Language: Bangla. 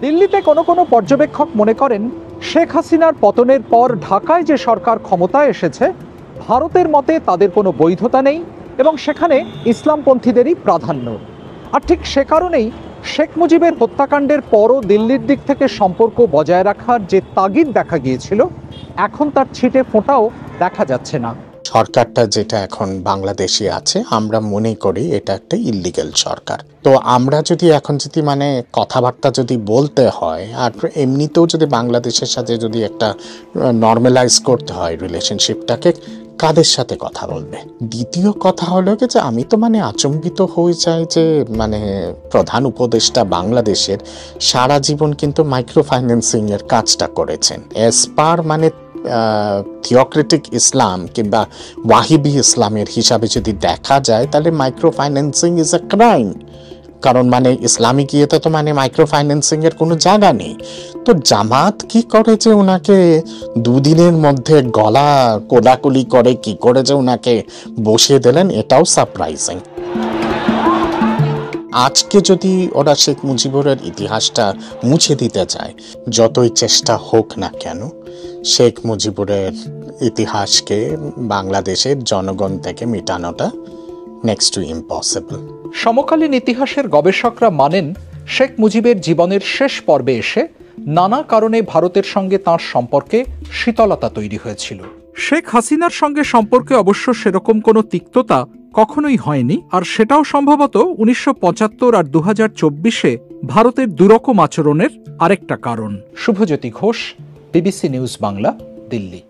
দিল্লিতে কোনো পর্যবেক্ষক মনে করেন শেখ হাসিনার পতনের পর ঢাকায় যে সরকার ক্ষমতায় এসেছে ভারতের মতে তাদের কোনো বৈধতা নেই এবং সেখানে ইসলামপন্থীদেরই প্রাধান্য। আর ঠিক সে কারণেই শেখ মুজিবের হত্যাকাণ্ডের পরও দিল্লির দিক থেকে সম্পর্ক বজায় রাখার যে তাগিদ দেখা গিয়েছিল এখন তার ছিটে ফোঁটাও দেখা যাচ্ছে না। সরকারটা যেটা এখন বাংলাদেশে আছে আমরা মনে করি এটা একটা ইল্লিগ্যাল সরকার। তো আমরা যদি এখন যদি কথাবার্তা যদি বলতে হয় আর এমনিতেও যদি বাংলাদেশের সাথে যদি একটা নর্মালাইজ করতে হয় রিলেশনশিপটাকে, কাদের সাথে কথা বলবে? দ্বিতীয় কথা হলো কি যে আমি তো আচম্বিত হয়ে যাই যে প্রধান উপদেষ্টা বাংলাদেশের সারা জীবন কিন্তু মাইক্রো ফাইন্যান্সিং এর কাজটা করেছেন। এস পার থিওক্রেটিক ইসলাম কিংবা ওয়াহিবি ইসলামের হিসাবে যদি দেখা যায় তাহলে micro financing is a crime. কারণ ইসলামিক ইয়েতে তো মাইক্রো ফাইন্যান্সিং এর কোনো জায়গা নেই। তো জামাত কি করে যে ওনাকে দুদিনের মধ্যে গলা কোলাকুলি করে কি করে যে ওনাকে বসিয়ে দিলেন, এটাও সারপ্রাইজিং। আজকে যদি ওরা শেখ মুজিবুরের ইতিহাসটা মুছে দিতে চায়, যতই চেষ্টা হোক না কেন, শেখ মুজিবুরের ইতিহাসকে বাংলাদেশের জনগণ থেকে মেটানোটা নেক্সট টু ইম্পসিবল। সমকালীন ইতিহাসের গবেষকরা মানেন শেখ মুজিবের জীবনের শেষ পর্বে এসে নানা কারণে ভারতের সঙ্গে তাঁর সম্পর্কে শীতলতা তৈরি হয়েছিল। শেখ হাসিনার সঙ্গে সম্পর্কে অবশ্য সেরকম কোনো তিক্ততা কখনোই হয়নি, আর সেটাও সম্ভবত 1975 আর 2024-এ ভারতের দুরকম আচরণের আরেকটা কারণ। Shubhajyoti Ghosh, BBC news Bangla, Delhi.